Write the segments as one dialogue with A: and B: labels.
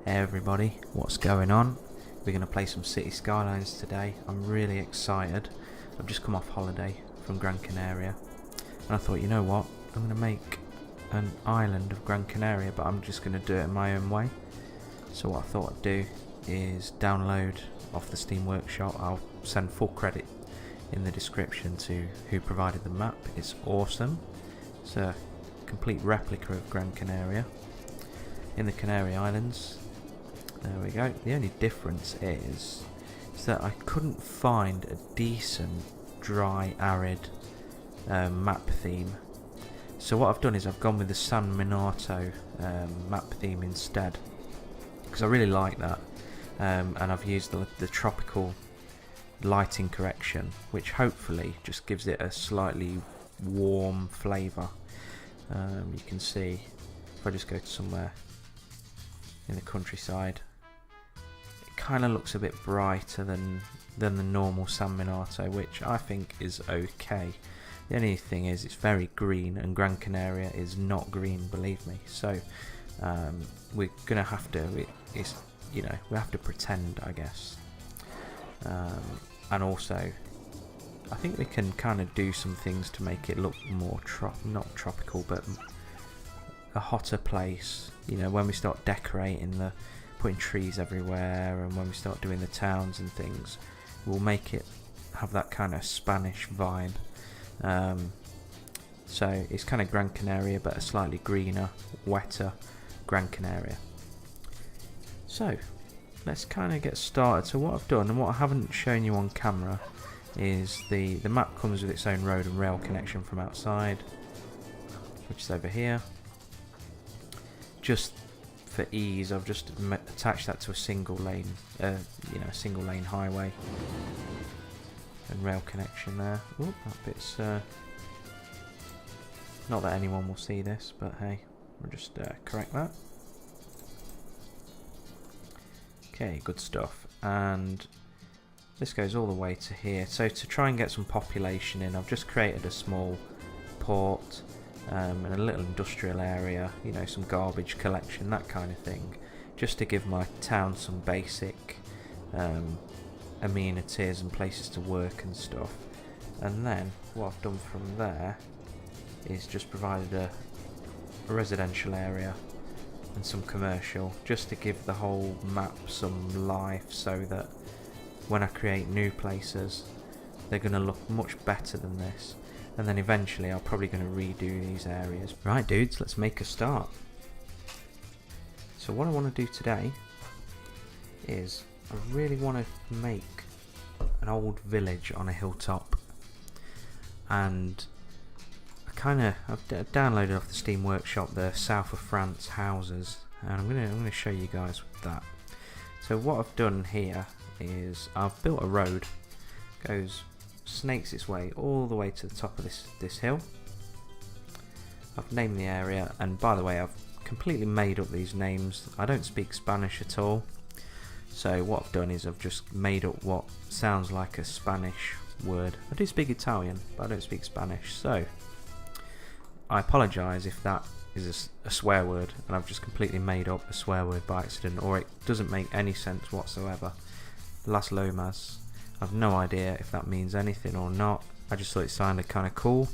A: Hey everybody, what's going on? We're going to play some City Skylines today. I'm really excited. I've just come off holiday from Gran Canaria and I thought, you know what, I'm going to make an island of Gran Canaria, but I'm just going to do it in my own way. So what I thought I'd do is download off the Steam Workshop. I'll send full credit in the description to who provided the map. It's awesome. It's a complete replica of Gran Canaria in the Canary Islands. There we go. The only difference is that I couldn't find a decent dry arid map theme. So what I've done is I've gone with the San Miniato map theme instead, because I really like that, and I've used the tropical lighting correction, which hopefully just gives it a slightly warm flavour. You can see if I just go to somewhere in the countryside, it kind of looks a bit brighter than the normal San Miniato, which I think is okay. The only thing is it's very green, and Gran Canaria is not green, believe me. So we're gonna have to, we have to pretend, I guess. And also, I think we can kind of do some things to make it look more not tropical, but a hotter place. You know, when we start decorating, putting trees everywhere, and when we start doing the towns and things, we'll make it have that kind of Spanish vibe. So it's kind of Gran Canaria, but a slightly greener, wetter Gran Canaria. So let's kind of get started. So what I've done, and what I haven't shown you on camera, is the map comes with its own road and rail connection from outside, which is over here. Just for ease, I've just attached that to a single lane, single lane highway and rail connection there. Oop, that bit's not that anyone will see this, but hey, we'll just correct that. Okay, good stuff. And this goes all the way to here. So to try and get some population in, I've just created a small port and a little industrial area, you know, some garbage collection, that kind of thing, just to give my town some basic amenities and places to work and stuff. And then what I've done from there is just provided a residential area and some commercial, just to give the whole map some life, so that when I create new places, they're going to look much better than this. And then eventually I'm probably going to redo these areas. Right dudes, let's make a start. So what I want to do today is I really want to make an old village on a hilltop. And I've downloaded off the Steam Workshop the South of France houses, and I'm gonna show you guys that. So what I've done here is I've built a road, snakes its way all the way to the top of this hill. I've named the area, and by the way, I've completely made up these names. I don't speak Spanish at all, so what I've done is I've just made up what sounds like a Spanish word. I do speak Italian, but I don't speak Spanish, so I apologise if that is a swear word and I've just completely made up a swear word by accident, or it doesn't make any sense whatsoever. Las Lomas, I've no idea if that means anything or not. I just thought it sounded kind of cool.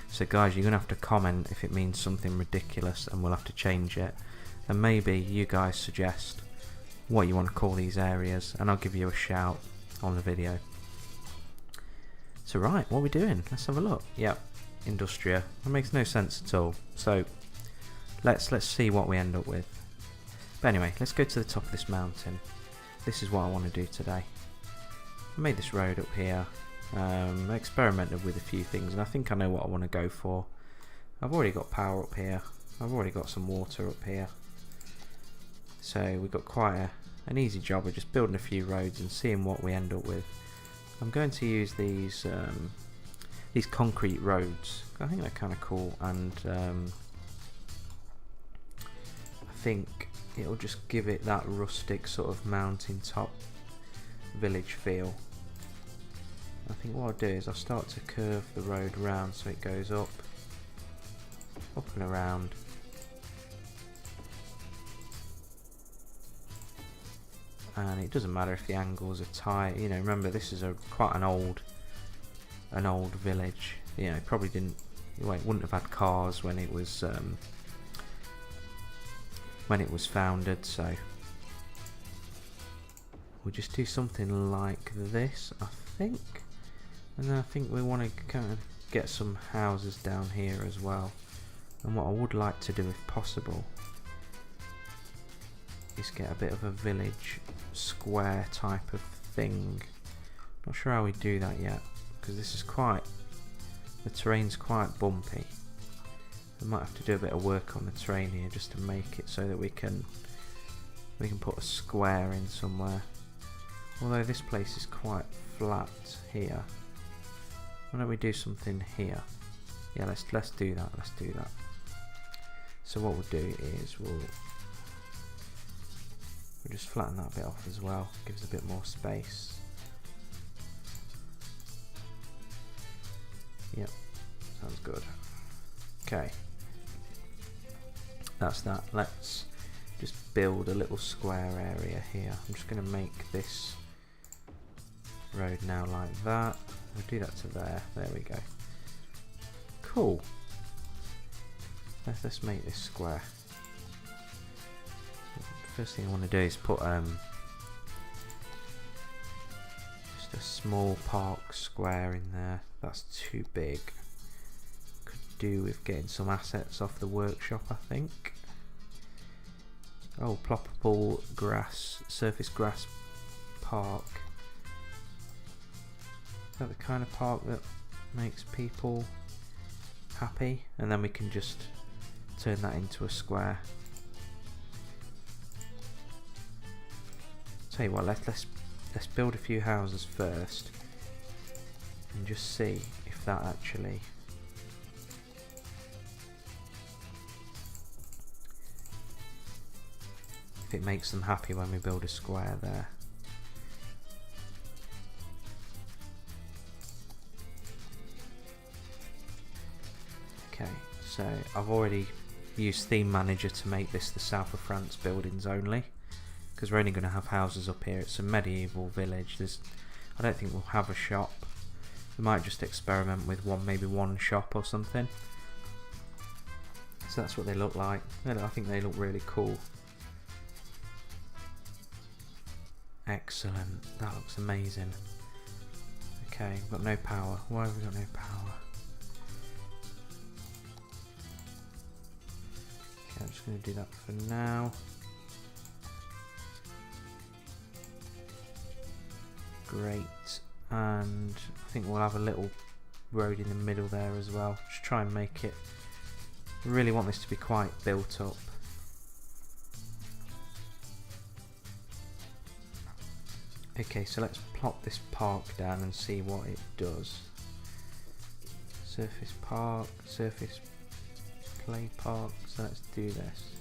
A: So guys, you're going to have to comment if it means something ridiculous, and we'll have to change it. And maybe you guys suggest what you want to call these areas, and I'll give you a shout on the video. So right, what are we doing? Let's have a look. Yep, Industria. That makes no sense at all. So let's see what we end up with. But anyway, let's go to the top of this mountain. This is what I want to do today. I made this road up here. I experimented with a few things, and I think I know what I want to go for. I've already got power up here. I've already got some water up here. So we've got quite an easy job of just building a few roads and seeing what we end up with. I'm going to use these concrete roads. I think they're kind of cool, and I think it'll just give it that rustic sort of mountain top village feel. I think what I'll do is I'll start to curve the road around so it goes up and around, and it doesn't matter if the angles are tight. You know, remember this is quite an old village. You know, it probably wouldn't have had cars when it was founded, so we'll just do something like this, I think. And then I think we want to kind of get some houses down here as well. And what I would like to do, if possible, is get a bit of a village square type of thing. Not sure how we do that yet, because the terrain's quite bumpy. We might have to do a bit of work on the terrain here just to make it so that we can put a square in somewhere. Although this place is quite flat here. Why don't we do something here? Yeah, let's do that. Let's do that. So what we'll do is we'll just flatten that bit off as well. Gives a bit more space. Yep, sounds good. Okay, that's that. Let's just build a little square area here. I'm just going to make this road now like that. We'll do that to there. There we go. Cool. Let's make this square. First thing I want to do is put just a small park square in there. That's too big. Could do with getting some assets off the workshop, I think. Oh, ploppable grass, surface grass park. Is that the kind of park that makes people happy? And then we can just turn that into a square. Tell you what, let's build a few houses first and just see if that actually it makes them happy when we build a square there. Okay, so I've already used Theme Manager to make this the South of France buildings only, because we're only going to have houses up here. It's a medieval village. I don't think we'll have a shop. We might just experiment with maybe one shop or something. So that's what they look like. I think they look really cool. Excellent. That looks amazing. Okay, we've got no power. Why have we got no power? Okay, I'm just going to do that for now. Great. And I think we'll have a little road in the middle there as well. Just try and make it. We really want this to be quite built up. Okay, so let's plop this park down and see what it does. Surface park, surface play park. So let's do this.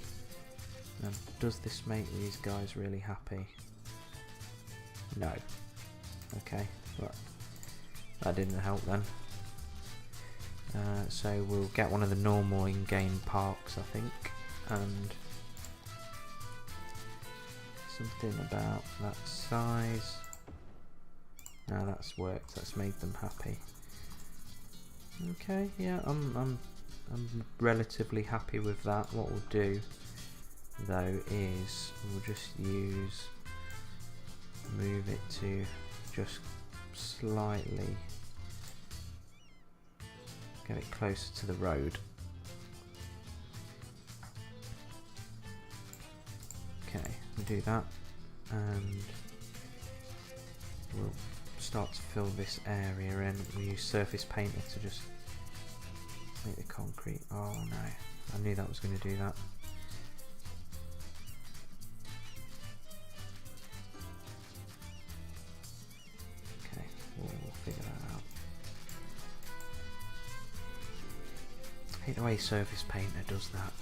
A: Now, does this make these guys really happy? No. Okay, well, that didn't help then. So we'll get one of the normal in-game parks, I think, and something about that size. Now that's worked. That's made them happy. Okay, yeah, I'm relatively happy with that. What we'll do though is we'll just move it to just slightly get it closer to the road. Okay, we'll do that, and we'll start to fill this area in. We'll use surface painter to just make the concrete. Oh no, I knew that was going to do that. We'll figure that out. I hate the way surface painter does that.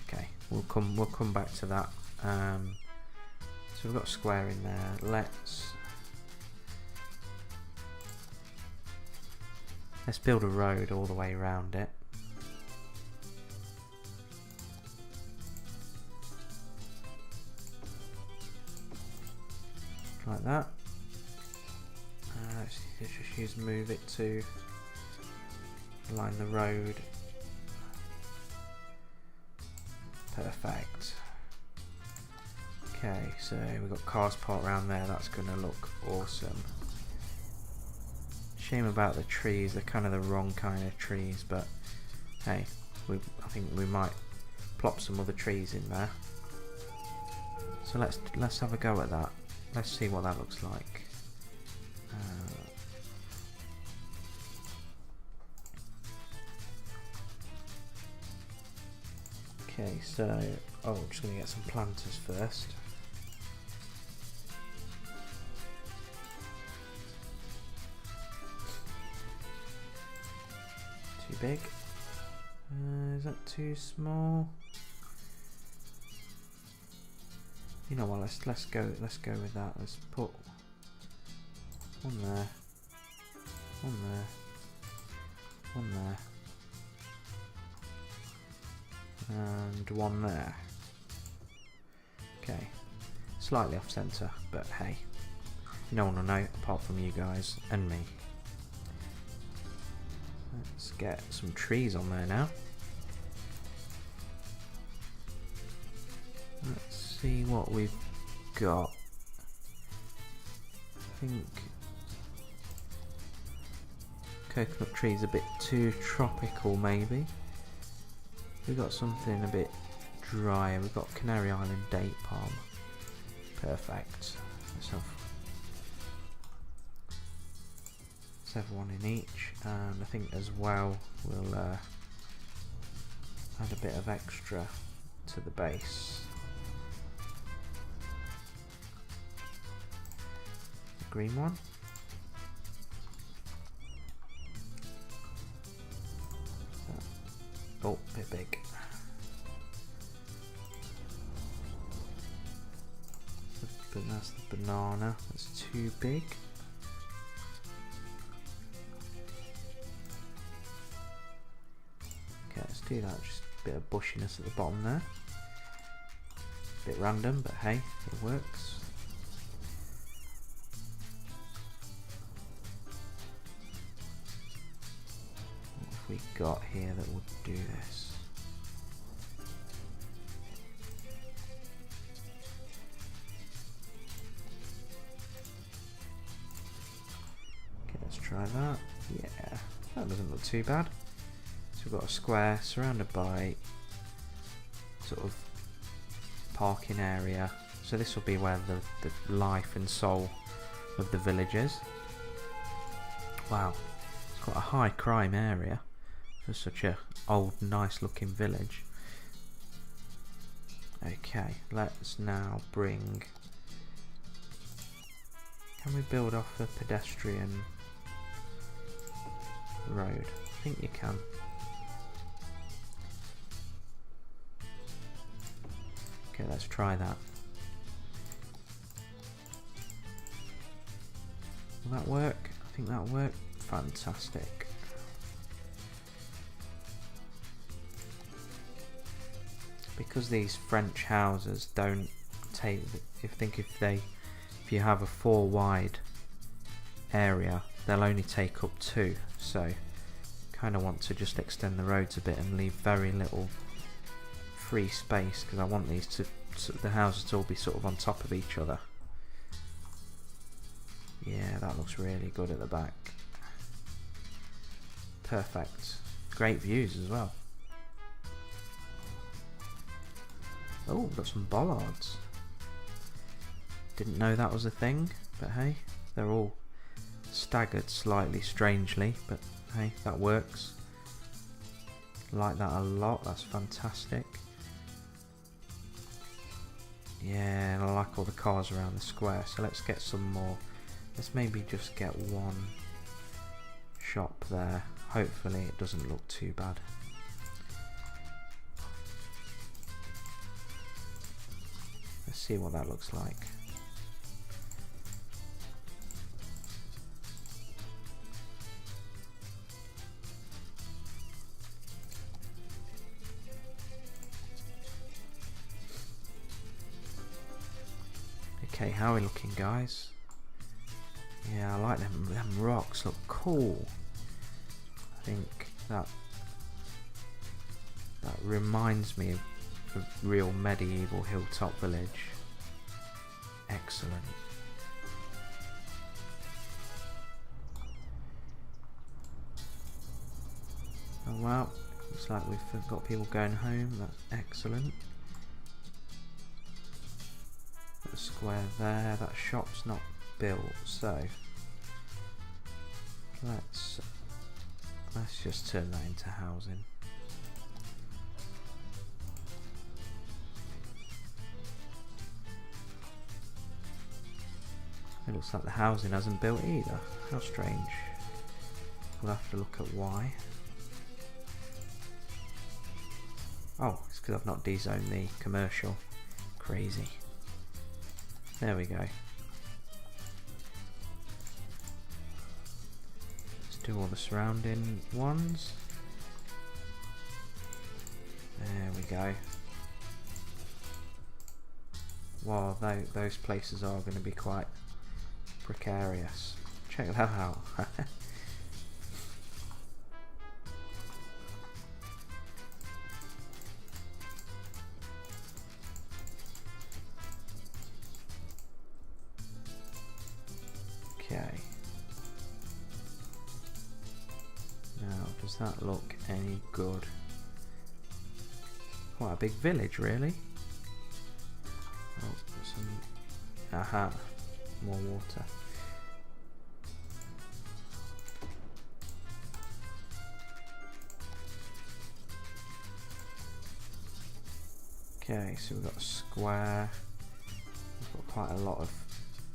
A: Okay, we'll come back to that. So we've got a square in there. Let's build a road all the way around it. like that. Let's just move it to line the road. Perfect. Okay, so we've got cars parked around there. That's going to look awesome. Shame about the trees. They're kind of the wrong kind of trees, but hey, I think we might plop some other trees in there. So let's have a go at that. Let's see what that looks like. Okay, so I'm just going to get some planters first. Too big? Is that too small? You know what? Let's go with that. Let's put one there, one there, one there. And one there. Okay, slightly off centre, but hey, no one will know apart from you guys and me. Let's get some trees on there now. Let's see what we've got. I think coconut trees a bit too tropical, maybe. We've got something a bit drier. We've got Canary Island date palm. Perfect. Let's have one in each, and I think as well we'll add a bit of extra to the base. The green one. Oh, a bit big. That's the banana. That's too big. Okay, let's do that. Just a bit of bushiness at the bottom there. A bit random, but hey, it works. What have we got here that would do this? Okay, let's try that. Yeah, that doesn't look too bad. So we've got a square surrounded by sort of parking area. So this will be where the life and soul of the village is. Wow, it's quite a high crime area for such a old, nice looking village. Okay, let's now bring... Can we build off a pedestrian road? I think you can. Okay, let's try that. Will that work? I think that'll work. Fantastic. Because these French houses don't take, if you have a 4 wide area, they'll only take up 2. So, kind of want to just extend the roads a bit and leave very little free space, because I want the houses to all be sort of on top of each other. Yeah, that looks really good at the back. Perfect. Great views as well. Oh, we've got some bollards. Didn't know that was a thing, but hey, they're all staggered slightly strangely, but hey, that works. Like that a lot, that's fantastic. Yeah, and I like all the cars around the square, so let's get some more. Let's maybe just get one shop there. Hopefully it doesn't look too bad. Let's see what that looks like. Okay, how are we looking, guys? Yeah, I like them rocks, look cool. I think that reminds me of a real medieval hilltop village. Excellent. Oh wow, looks like we've got people going home, that's excellent. Got a square there, that shop's not built, so let's just turn that into housing. It looks like the housing hasn't built either. How strange. We'll have to look at why. Oh, it's because I've not dezoned the commercial. Crazy. There we go. Let's do all the surrounding ones. There we go. Wow, those places are going to be quite precarious. Check that out. Okay. Now, does that look any good? Quite a big village, really. Oh, some... Aha. More water. Okay, so we've got a square. We've got quite a lot of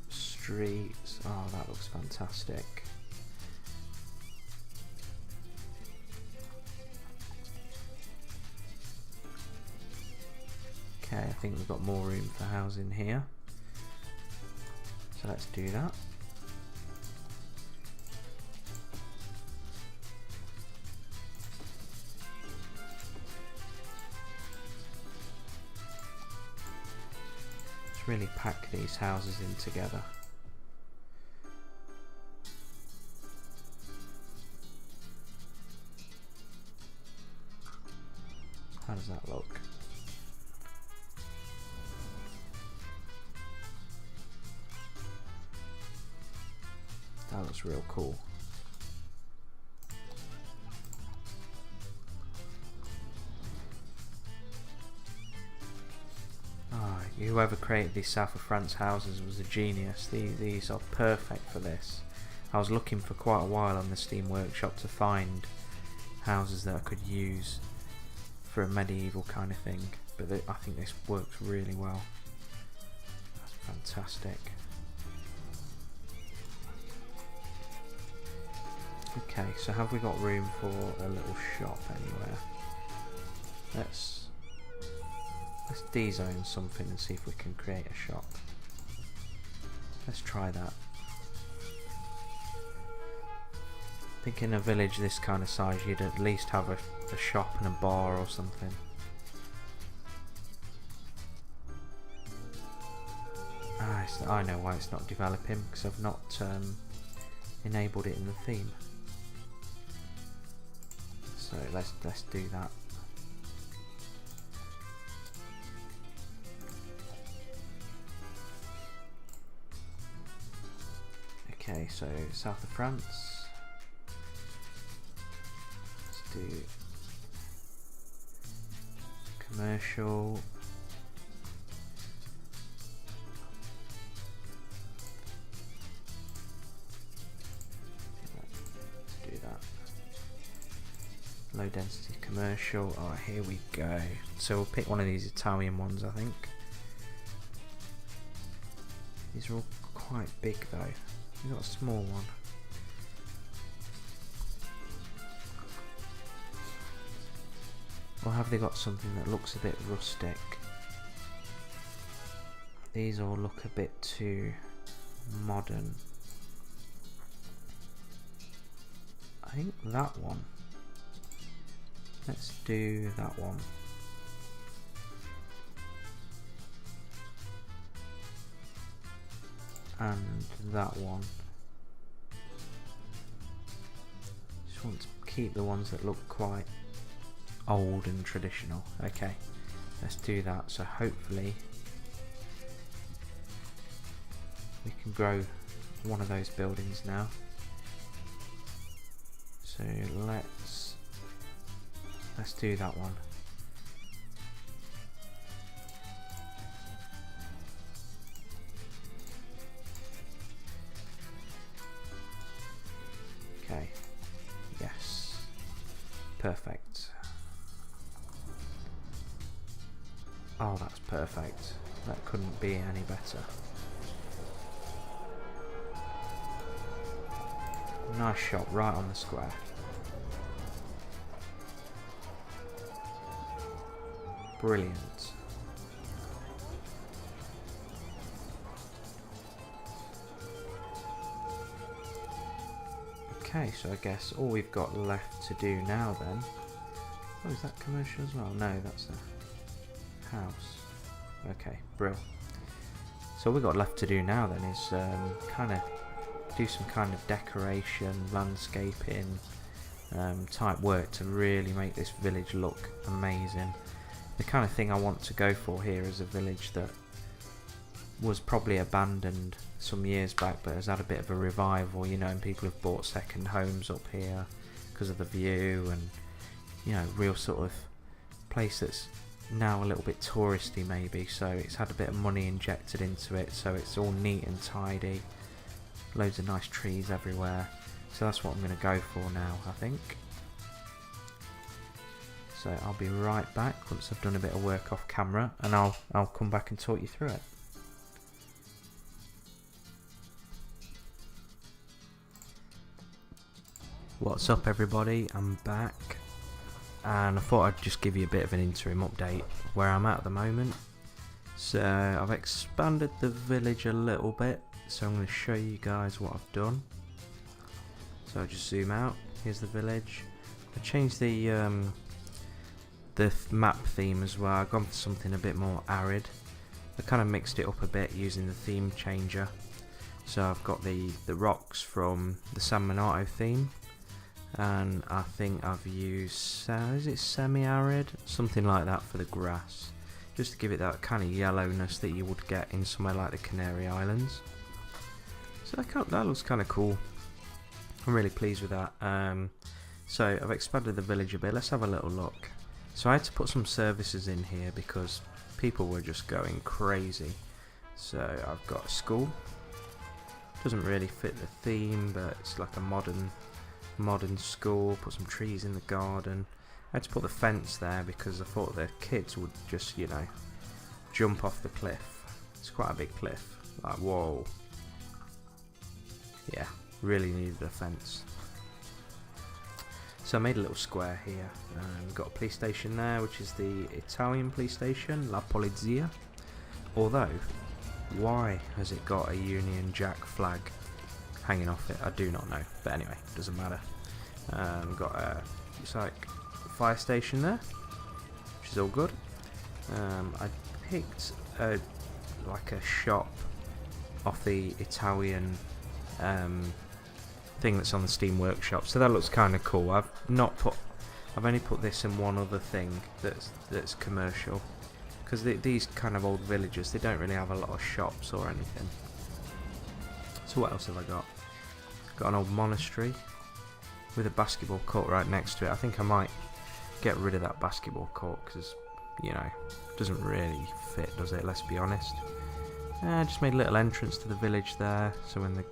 A: streets. Oh, that looks fantastic. Okay, I think we've got more room for housing here. So let's do that. Let's really pack these houses in together. How does that look? That looks real cool. Ah, whoever created these South of France houses was a genius. These are perfect for this. I was looking for quite a while on the Steam Workshop to find houses that I could use for a medieval kind of thing, but I think this works really well. That's fantastic. Okay, so have we got room for a little shop anywhere? Let's dezone something and see if we can create a shop. Let's try that. I think in a village this kind of size you'd at least have a shop and a bar or something. Ah, I know why it's not developing, because I've not enabled it in the theme. So let's do that. Okay, so south of France. Let's do commercial. Let's do that. Low density commercial. Oh, here we go. So we'll pick one of these Italian ones, I think. These are all quite big though. We've got a small one. Or have they got something that looks a bit rustic? These all look a bit too modern. I think that one. Let's do that one. And that one. Just want to keep the ones that look quite old and traditional. Okay, let's do that. So hopefully we can grow one of those buildings now. So let's do that one. Okay, yes, perfect. Oh, that's perfect. That couldn't be any better. Nice shot right on the square. Brilliant. Okay, so I guess all we've got left to do now then... Oh, is that commercial as well? No, that's a house. Okay, brill. So all we've got left to do now then is kind of do some kind of decoration, landscaping type work to really make this village look amazing. The kind of thing I want to go for here is a village that was probably abandoned some years back but has had a bit of a revival, you know, and people have bought second homes up here because of the view, and you know, real sort of place that's now a little bit touristy maybe, so it's had a bit of money injected into it, so it's all neat and tidy, loads of nice trees everywhere. So that's what I'm going to go for now, I think. So I'll be right back once I've done a bit of work off camera, and I'll come back and talk you through it. What's up everybody, I'm back, and I thought I'd just give you a bit of an interim update where I'm at the moment. So I've expanded the village a little bit, so I'm going to show you guys what I've done. So I'll just zoom out, here's the village. I changed the map theme as well. I've gone for something a bit more arid. I kind of mixed it up a bit using the theme changer. So I've got the rocks from the San Miniato theme, and I think I've used, is it semi-arid? Something like that for the grass, just to give it that kind of yellowness that you would get in somewhere like the Canary Islands. So that looks kind of cool. I'm really pleased with that. So I've expanded the village a bit. Let's have a little look. So I had to put some services in here because people were just going crazy. So I've got a school. Doesn't really fit the theme, but it's like a modern school. Put some trees in the garden. I had to put the fence there because I thought the kids would just, you know, jump off the cliff. It's quite a big cliff. Like, whoa. Yeah, really needed a fence. So I made a little square here. We've got a police station there, which is the Italian police station, La Polizia. Although, why has it got a Union Jack flag hanging off it? I do not know. But anyway, doesn't matter. We've got a, it's like a fire station there, which is all good. I picked like a shop off the Italian thing that's on the Steam Workshop, so that looks kind of cool. I've only put this in one other thing that's commercial, because these kind of old villages, they don't really have a lot of shops or anything. So what else have I got? Got an old monastery with a basketball court right next to it. I think I might get rid of that basketball court because, you know, it doesn't really fit, does it? Let's be honest. I just made a little entrance to the village there, so when the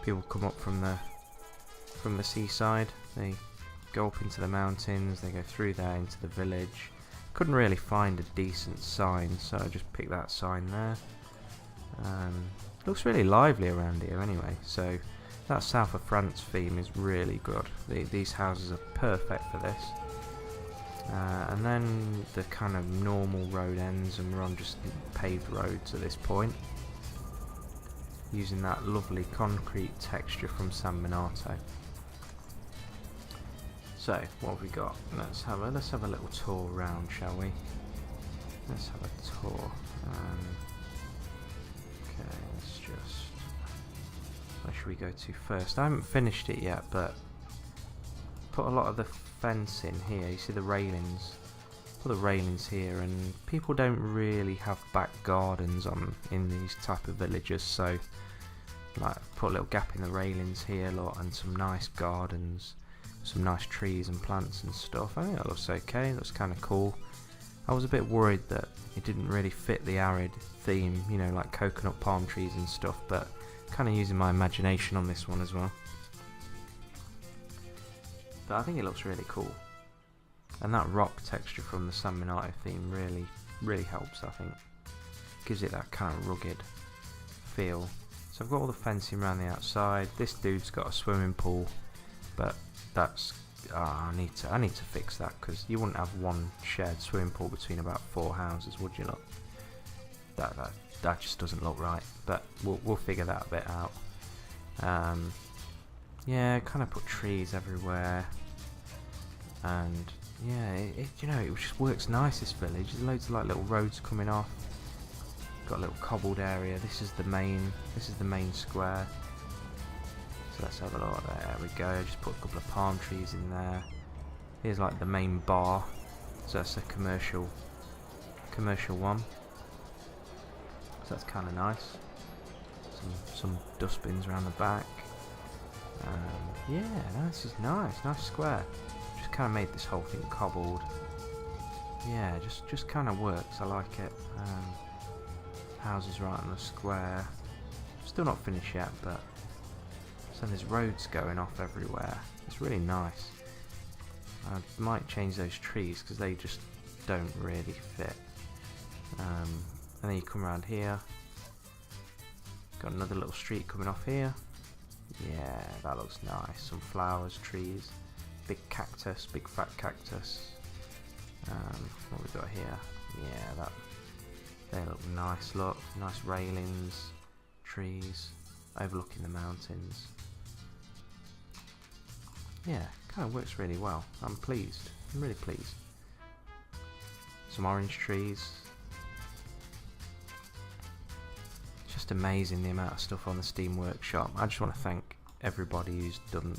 A: people come up from the seaside, they go up into the mountains, they go through there into the village. Couldn't really find a decent sign, so I just picked that sign there. Looks really lively around here anyway, so that South of France theme is really good. These houses are perfect for this. And then the kind of normal road ends, and we're on just paved roads at this point, using that lovely concrete texture from San Miniato. So what have we got? Let's have a little tour around, shall we? Let's have a tour. Okay, let's just, where should we go to first? I haven't finished it yet, but put a lot of the fence in here. You see the railings. Put the railings here, and people don't really have back gardens in these type of villages, so like put a little gap in the railings here, lot, and some nice gardens, some nice trees and plants and stuff. I think that looks okay. It looks kind of cool. I was a bit worried that it didn't really fit the arid theme, you know, like coconut palm trees and stuff, but kind of using my imagination on this one as well. But I think it looks really cool, and that rock texture from the San Miniato theme really helps. I think gives it that kind of rugged feel. So I've got all the fencing around the outside. This dude's got a swimming pool, but that's I need to fix that, because you wouldn't have one shared swimming pool between about 4 houses, would you? Look, that just doesn't look right. But we'll figure that bit out. Yeah, kind of put trees everywhere, and yeah, it just works nice. This village, there's loads of like little roads coming off. Got a little cobbled area. This is the main square. So let's have a look. There we go. Just put a couple of palm trees in there. Here's like the main bar. So that's a commercial one. So that's kind of nice. Some dustbins around the back. Yeah, this is nice square. Just kind of made this whole thing cobbled. Yeah, just kind of works. I like it. Houses right on the square. Still not finished yet, but so there's roads going off everywhere. It's really nice. I might change those trees because they just don't really fit. And then you come around here. Got another little street coming off here. Yeah, that looks nice. Some flowers, trees, big cactus, big fat cactus. What we got here? Yeah, they look nice. Look, nice railings, trees, overlooking the mountains. Yeah, kind of works really well. I'm pleased. I'm really pleased. Some orange trees. Just amazing the amount of stuff on the Steam Workshop. I just want to thank everybody who's done,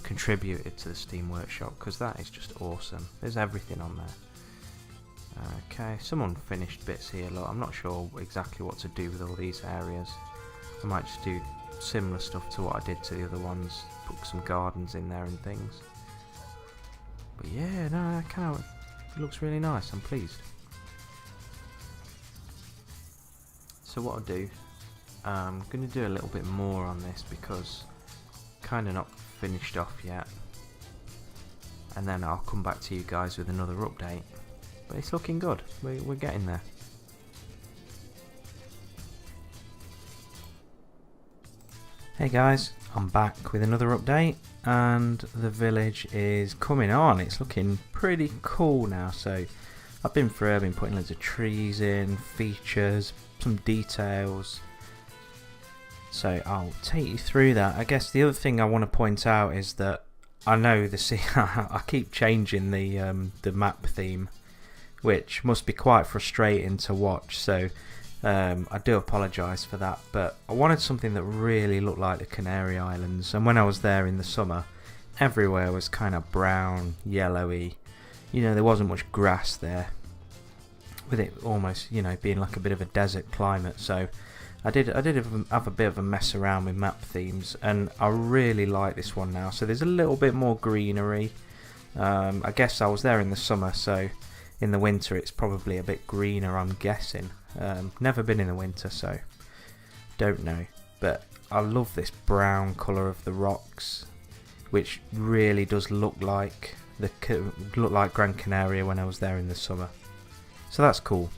A: contributed to the Steam Workshop, because that is just awesome. There's everything on there. Okay, some unfinished bits here. Look, I'm not sure exactly what to do with all these areas. I might just do similar stuff to what I did to the other ones. Put some gardens in there and things. But yeah, no, it looks really nice. I'm pleased. So what I'll do, I'm going to do a little bit more on this because kind of not finished off yet, and then I'll come back to you guys with another update. But it's looking good. We're getting there. Hey guys, I'm back with another update, and the village is coming on. It's looking pretty cool now. So I've been putting loads of trees in, features, some details. So I'll take you through that. I guess the other thing I want to point out is that I know I keep changing the map theme, which must be quite frustrating to watch. So I do apologise for that, but I wanted something that really looked like the Canary Islands. And when I was there in the summer, everywhere was kind of brown, yellowy. There wasn't much grass there, with it almost being like a bit of a desert climate. So I did have a bit of a mess around with map themes, and I really like this one now. So there's a little bit more greenery. I guess I was there in the summer, so in the winter it's probably a bit greener, I'm guessing. Never been in the winter, so don't know. But I love this brown colour of the rocks, which really does look like Gran Canaria when I was there in the summer. So that's cool.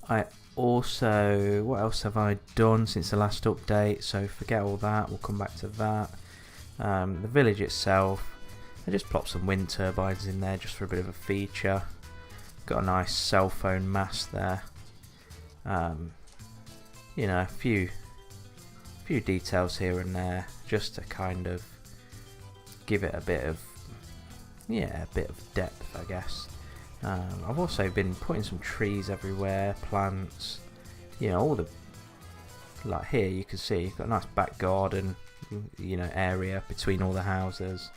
A: I also, what else have I done since the last update? So forget all that, we'll come back to that. The village itself, I just plopped some wind turbines in there just for a bit of a feature. Got a nice cell phone mast there. A few details here and there just to kind of give it a bit of depth, I guess. I've also been putting some trees everywhere, plants, all the, like here you can see you've got a nice back garden, you know, area between all the houses.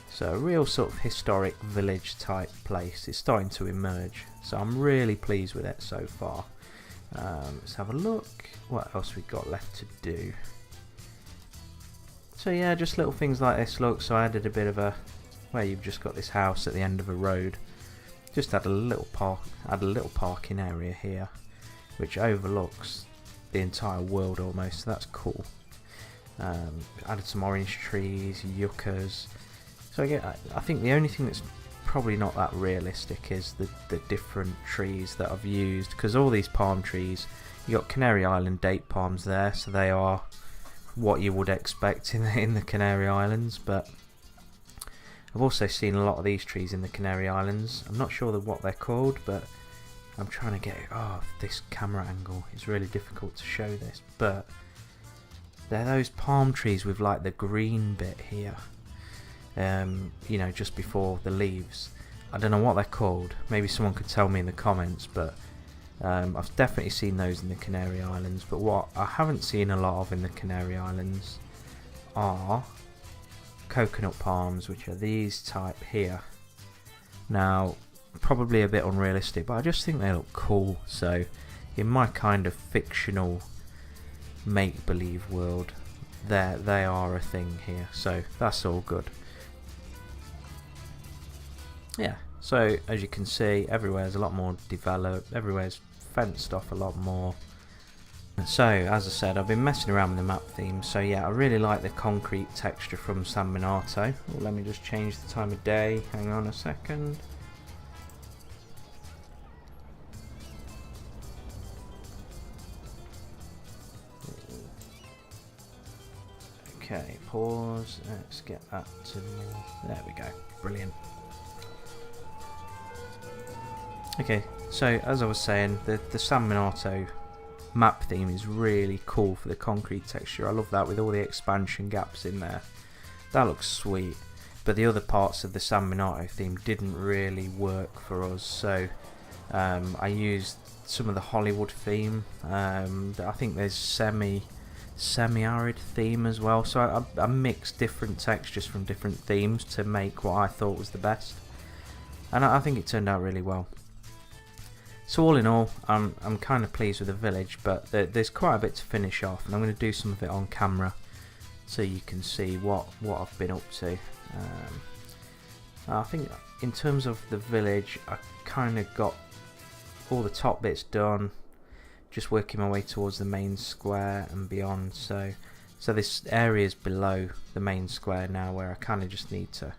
A: So a real sort of historic village type place is starting to emerge. So I'm really pleased with it so far. Let's have a look. What else we got left to do? So yeah, just little things like this. Look, so I added a bit of a, where you've just got this house at the end of a road. Just add a little parking area here, which overlooks the entire world almost. So that's cool. Added some orange trees, yuccas. So I think the only thing that's probably not that realistic is the different trees that I've used, because all these palm trees, you got Canary Island date palms there, so they are what you would expect in the Canary Islands, but I've also seen a lot of these trees in the Canary Islands. I'm not sure what they're called, but I'm trying to get it. Oh, this camera angle is really difficult to show this, but they're those palm trees with like the green bit here, you know, just before the leaves. I don't know what they're called. Maybe someone could tell me in the comments, but I've definitely seen those in the Canary Islands. But what I haven't seen a lot of in the Canary Islands are coconut palms, which are these type here. Now, probably a bit unrealistic, but I just think they look cool. So in my kind of fictional make-believe world, they are a thing here, so that's all good. Yeah, so as you can see, everywhere's a lot more developed, everywhere's fenced off a lot more. So as I said, I've been messing around with the map theme. So yeah, I really like the concrete texture from San Miniato. Oh, let me just change the time of day, hang on a second. Okay, pause, let's get that to more. There we go, brilliant. Okay, so as I was saying, the San Miniato map theme is really cool for the concrete texture. I love that with all the expansion gaps in there. That looks sweet. But the other parts of the San Miniato theme didn't really work for us, so I used some of the Hollywood theme. I think there's semi-arid theme as well, so I mixed different textures from different themes to make what I thought was the best, and I think it turned out really well. So all in all, I'm kind of pleased with the village, but there's quite a bit to finish off, and I'm going to do some of it on camera so you can see what I've been up to. I think in terms of the village, I kind of got all the top bits done, just working my way towards the main square and beyond. So this area is below the main square now, where I kind of just need to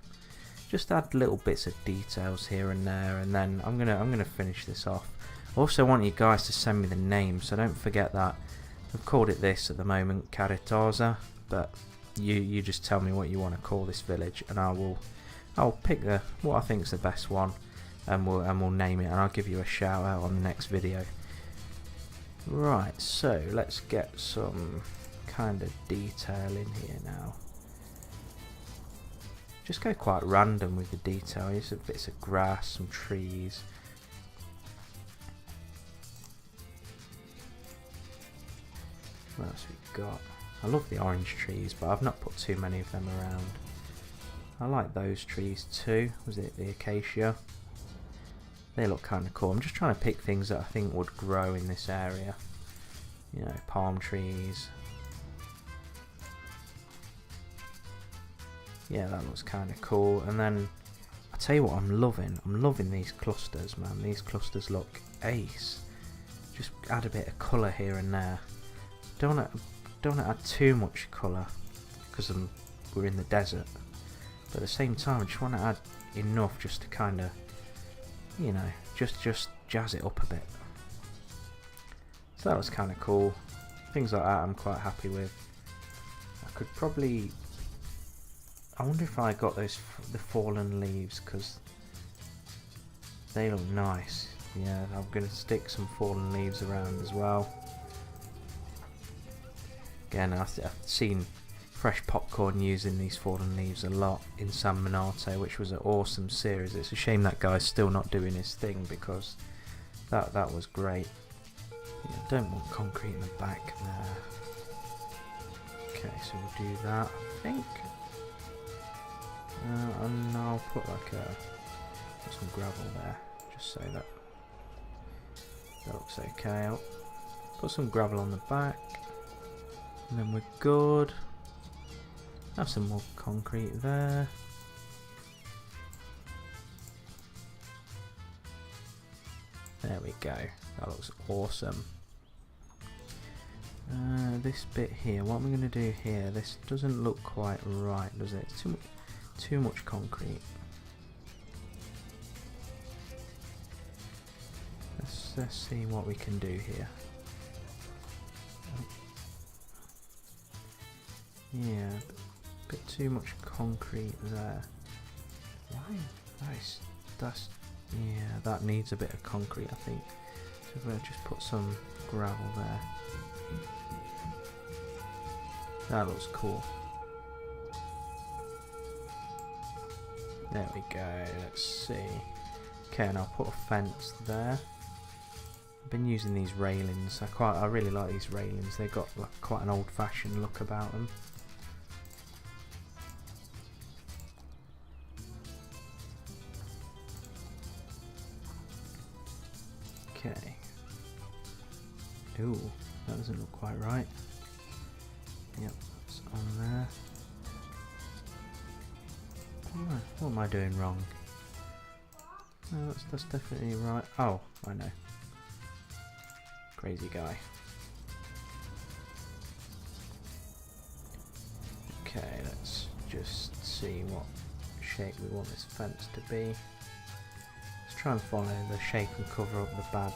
A: just add little bits of details here and there, and then I'm gonna finish this off. I also want you guys to send me the name, so don't forget that. I've called it this at the moment, Caritaza, but you just tell me what you want to call this village, and I'll pick what I think is the best one, and we'll name it, and I'll give you a shout out on the next video. Right, so let's get some kind of detail in here now. Just go quite random with the detail. Use some bits of grass, some trees. What else we got? I love the orange trees, but I've not put too many of them around. I like those trees too. Was it the acacia? They look kind of cool. I'm just trying to pick things that I think would grow in this area. You know, palm trees. Yeah, that looks kind of cool. And then I tell you what, I'm loving these clusters, man. These clusters look ace. Just add a bit of colour here and there. Don't want to add too much colour because we're in the desert. But at the same time, I just want to add enough just to kind of, you know, just jazz it up a bit. So that was kind of cool. Things like that I'm quite happy with. I could probably, I wonder if I got the fallen leaves, because they look nice. Yeah, I'm going to stick some fallen leaves around as well. Again, I've seen Fresh Popcorn using these fallen leaves a lot in San Miniato, which was an awesome series. It's a shame that guy's still not doing his thing, because that was great. Yeah, don't want concrete in the back there. Okay, so we'll do that, I think. And I'll put like some gravel there, just so that looks okay. I'll put some gravel on the back, and then we're good. Have some more concrete there. There we go. That looks awesome. This bit here, what am I going to do here? This doesn't look quite right, does it? It's too much concrete. Let's see what we can do here. Yeah, a bit too much concrete there. Why? That's yeah, that needs a bit of concrete, I think. So if I just put some gravel there. That looks cool. There we go, let's see. Okay, and I'll put a fence there. I've been using these railings. I really like these railings. They've got like quite an old-fashioned look about them. Okay. Ooh, that doesn't look quite right. Yep, it's on there. What am I doing wrong? No, that's definitely right. Oh, I know. Crazy guy. Okay, let's just see what shape we want this fence to be. Let's try and follow the shape and cover up the bad.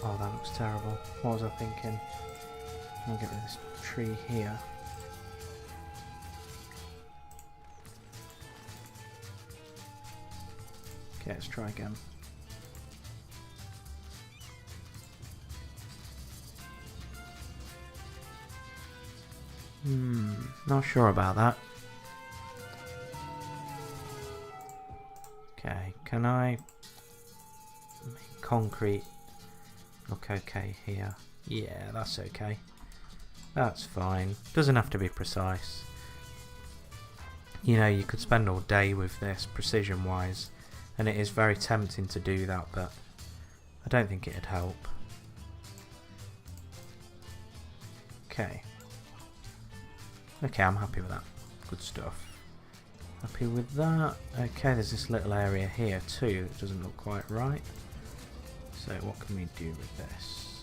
A: Oh, that looks terrible. What was I thinking? I'll get rid of this tree here. Okay, let's try again. Not sure about that. Okay, can I make concrete look okay here? Yeah, that's okay. That's fine. Doesn't have to be precise. You know, you could spend all day with this precision wise, and it is very tempting to do that, but I don't think it'd help. Okay. Okay, I'm happy with that. Good stuff. Happy with that. Okay, there's this little area here too that doesn't look quite right. So what can we do with this?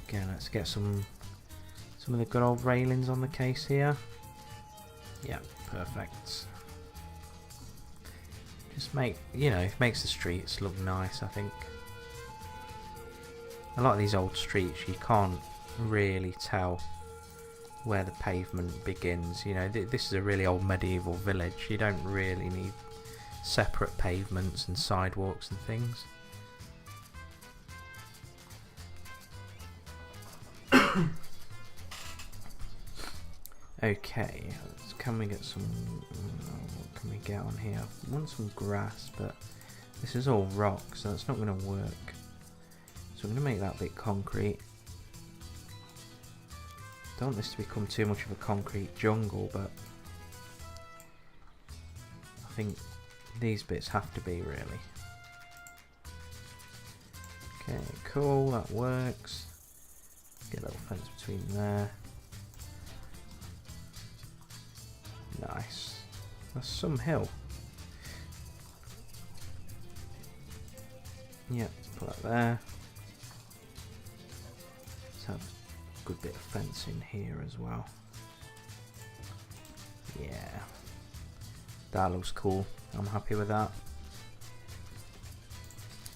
A: Again, let's get some of the good old railings on the case here. Yeah, perfect. Just make, you know, it makes the streets look nice, I think. A lot of these old streets, you can't really tell where the pavement begins. You know, this is a really old medieval village. You don't really need separate pavements and sidewalks and things. Okay, can we get some, what can we get on here? I want some grass, but this is all rock, so that's not going to work. So I'm going to make that bit concrete. Don't want this to become too much of a concrete jungle, but I think these bits have to be, really. Okay, cool, that works. Get a little fence between there. Nice. That's some hill. Yep, put that there. Let's have a good bit of fence in here as well. Yeah. That looks cool. I'm happy with that.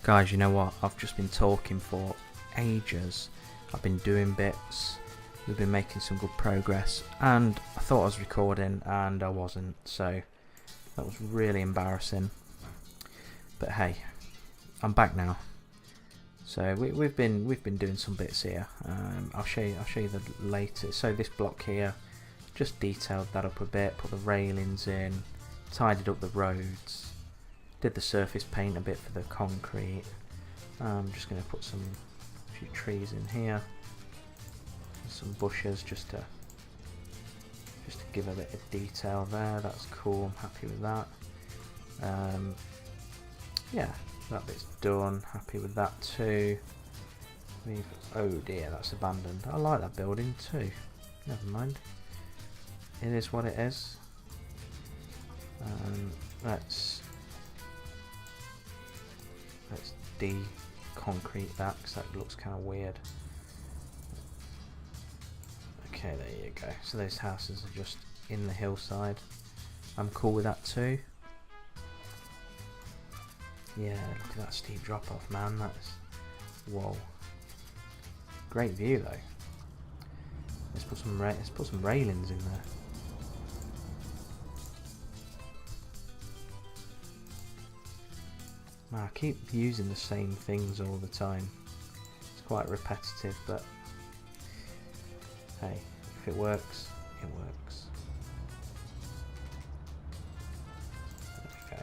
A: Guys, you know what? I've just been talking for ages. I've been doing bits. We've been making some good progress, and I thought I was recording and I wasn't, so that was really embarrassing. But hey, I'm back now. So we've been doing some bits here. I'll show you the latest. So this block here, just detailed that up a bit, put the railings in, tidied up the roads, did the surface paint a bit for the concrete. I'm just going to put a few trees in here. Some bushes just to just to give a bit of detail there. That's cool, I'm happy with that. Yeah, that bit's done, happy with that too. Oh dear, that's abandoned. I like that building too. Never mind. It is what it is. Let's de-concrete that because that looks kind of weird. Okay, there you go. So those houses are just in the hillside. I'm cool with that too. Yeah, look at that steep drop off, man. That's whoa. Great view though. Let's put some railings in there. Man, I keep using the same things all the time. It's quite repetitive, but hey, if it works, it works. There we go.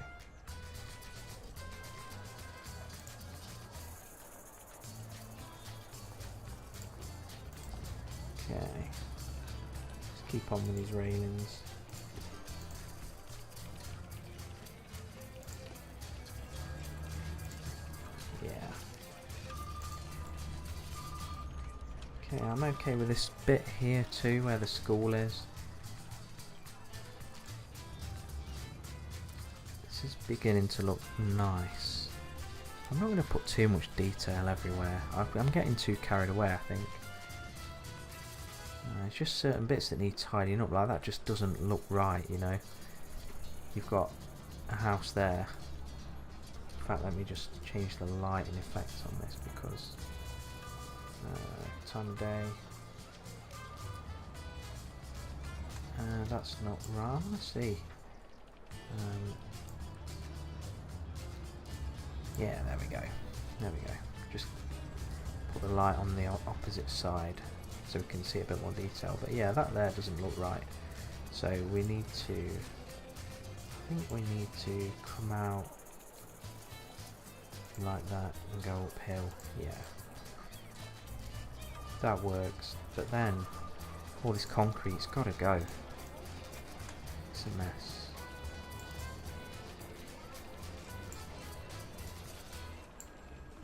A: Okay. Let's keep on with these railings. Okay, I'm okay with this bit here too, where the school is. This is beginning to look nice. I'm not going to put too much detail everywhere. I'm getting too carried away, I think. It's just certain bits that need tidying up, like that just doesn't look right, you know. You've got a house there. In fact, let me just change the lighting effects on this because time of day. That's not right. Let's see. Yeah, there we go. There we go. Just put the light on the opposite side so we can see a bit more detail. But yeah, that there doesn't look right. So we need to. I think we need to come out like that and go uphill. Yeah. That works, but then all this concrete's got to go. It's a mess.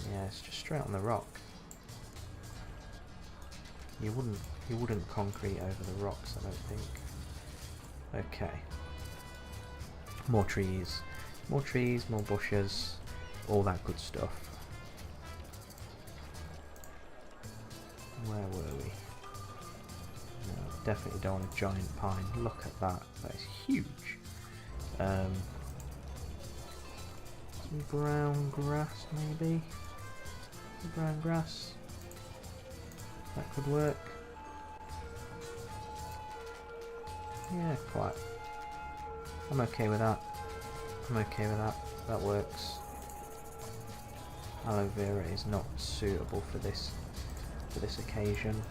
A: Yeah, it's just straight on the rock. You wouldn't concrete over the rocks, I don't think. Okay. More trees, more bushes, all that good stuff. Where were we? No, definitely don't want a giant pine. Look at that. That is huge. Some brown grass, maybe? Some brown grass. That could work. Yeah, quite. I'm okay with that. I'm okay with that. That works. Aloe vera is not suitable for this occasion,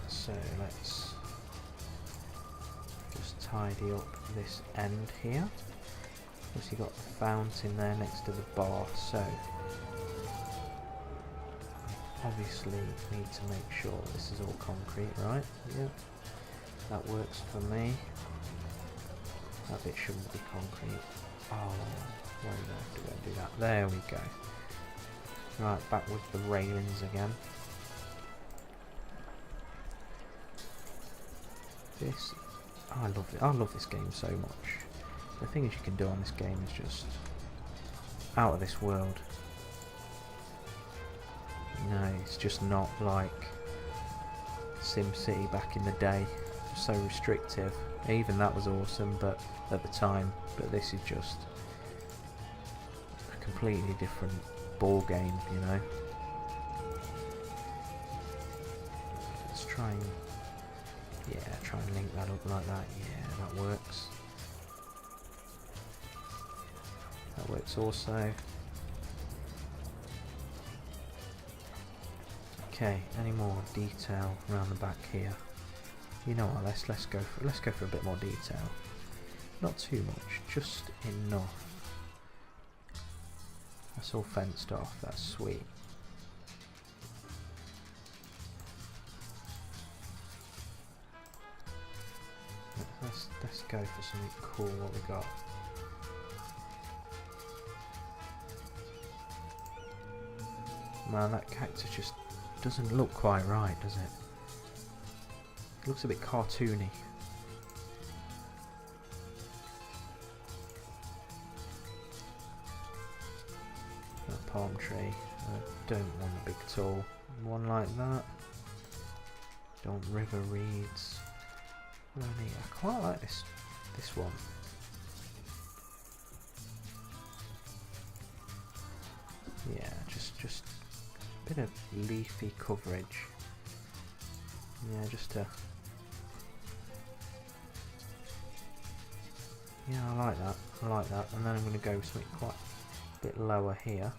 A: so let's just tidy up this end here. Obviously got the fountain there next to the bar, so obviously need to make sure this is all concrete, right? Yep, that works for me. That bit shouldn't be concrete. Oh, why do I have to go and do that? There we go. Right, back with the railings again. This, I love it. I love this game so much. The things you can do on this game is just out of this world. No, it's just not like SimCity back in the day. So restrictive. Even that was awesome, but at the time. But this is just a completely different ball game, you know. Let's try and link that up like that. Yeah, that works. That works also. Okay, any more detail around the back here? You know what? Let's go for a bit more detail. Not too much, just enough. That's all fenced off. That's sweet. Let's go for something cool. What we got? Man, that cactus just doesn't look quite right, does it? It looks a bit cartoony. A palm tree. I don't want a big tall one like that. Don't river reeds. I quite like this one. Yeah, just a bit of leafy coverage. Yeah, yeah, I like that. I like that. And then I'm going to go with something quite a bit lower here.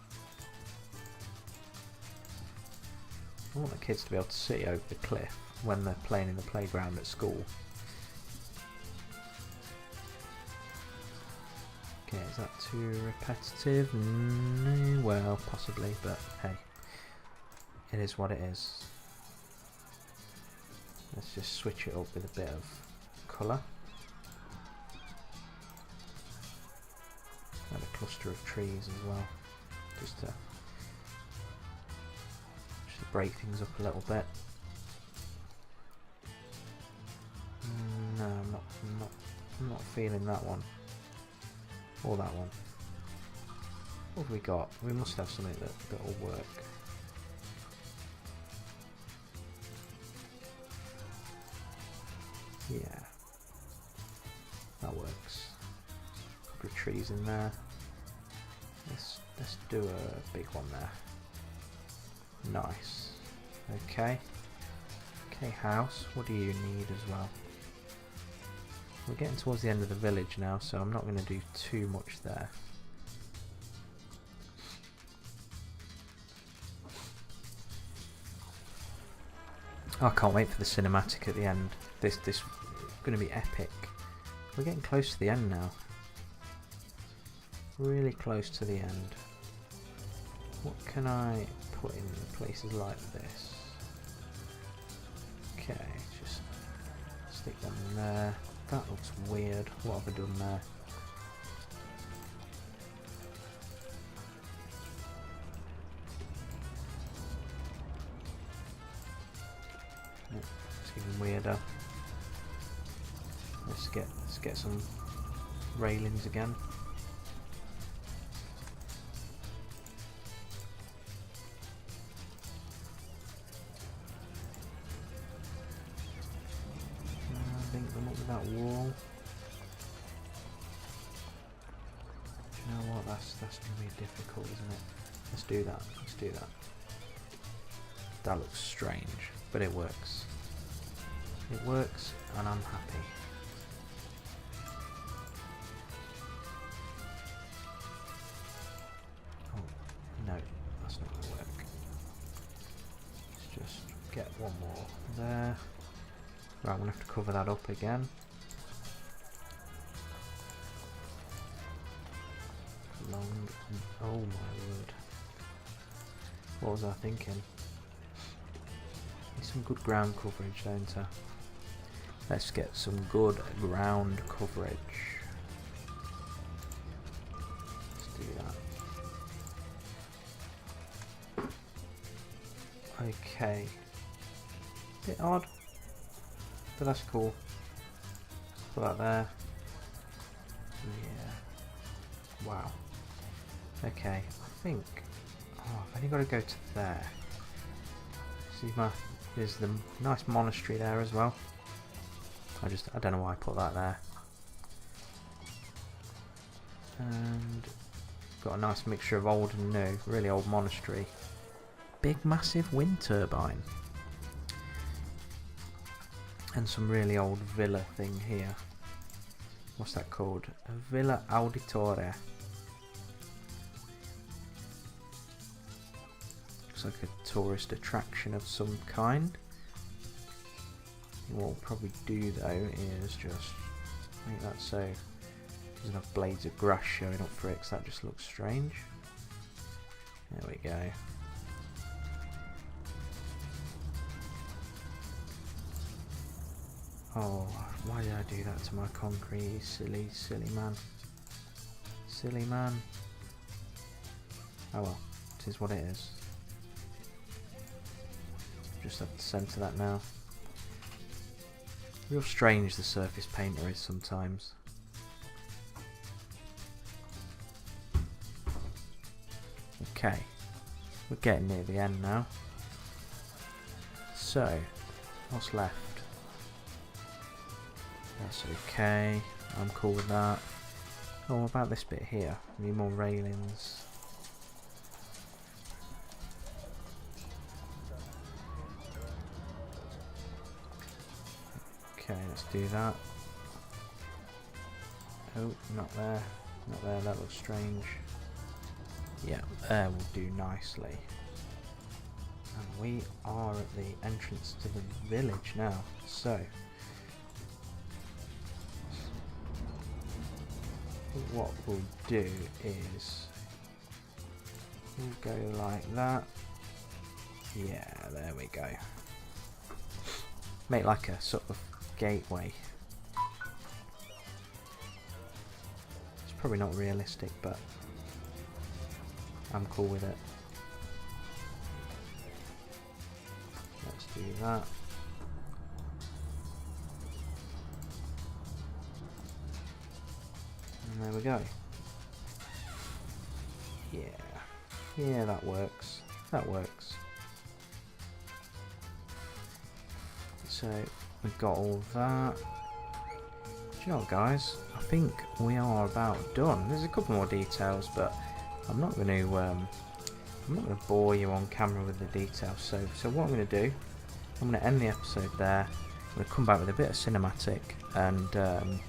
A: I want the kids to be able to see over the cliff when they're playing in the playground at school. Okay, is that too repetitive? No, well, possibly, but hey, it is what it is. Let's just switch it up with a bit of colour. And a cluster of trees as well, just to break things up a little bit. No, I'm not feeling that one. Or that one. What have we got? We must have something that will work. Yeah, that works. A couple of trees in there. Let's do a big one there. Nice. Okay. Okay, house. What do you need as well? We're getting towards the end of the village now, so I'm not going to do too much there. Oh, I can't wait for the cinematic at the end. This is going to be epic. We're getting close to the end now. Really close to the end. What can I put in places like this? Okay, just stick them in there. That looks weird. What have I done there? It's even weirder. Let's get some railings again. Link them up with that wall. Do you know what? That's going to be difficult, isn't it? Let's do that. Let's do that. That looks strange, but it works. It works, and I'm happy. Oh, no, that's not going to work. Let's just get one more there. Right, I'm going to have to cover that up again. Long. Oh my word. What was I thinking? Need some good ground coverage, don't I? Let's get some good ground coverage. Let's do that. Okay. Bit odd, but that's cool. Put that there. Yeah. Wow. Okay, I think. Oh, I've only got to go to there. See, there's the nice monastery there as well. I don't know why I put that there. And got a nice mixture of old and new. Really old monastery. Big massive wind turbine. And some really old villa thing here. What's that called? A Villa Auditore. Looks like a tourist attraction of some kind. What we'll probably do though is just make that so there's enough blades of grass showing up for it, because that just looks strange. There we go. Oh, why did I do that to my concrete? Silly, silly man. Silly man. Oh well, it is what it is. Just have to centre that now. Real strange the surface painter is sometimes. Okay, we're getting near the end now. So, what's left? That's okay, I'm cool with that. Oh, what about this bit here? Need more railings. Okay, let's do that. Oh, not there. Not there, that looks strange. Yeah, there will do nicely. And we are at the entrance to the village now. So, what we'll do is we'll go like that. Yeah, there we go. Make like a sort of gateway. It's probably not realistic, but I'm cool with it. Let's do that. And there we go. Yeah. Yeah, that works. That works. So, we've got all that. Do you know what, guys? I think we are about done. There's a couple more details, but I'm not going to bore you on camera with the details. So what I'm going to do, I'm going to end the episode there. I'm going to come back with a bit of cinematic, and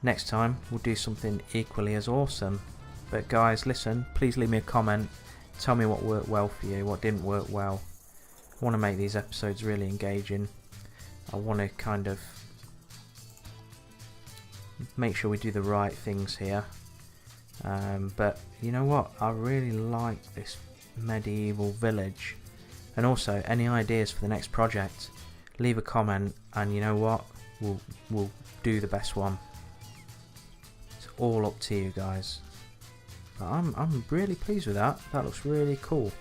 A: next time we'll do something equally as awesome. But guys, listen, please leave me a comment. Tell me what worked well for you, what didn't work well. I want to make these episodes really engaging. I want to kind of make sure we do the right things here. But you know what? I really like this medieval village. And also, any ideas for the next project, leave a comment, and you know what? We'll do the best one. It's all up to you guys. But I'm really pleased with that. That looks really cool.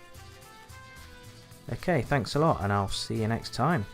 A: Okay, thanks a lot, and I'll see you next time.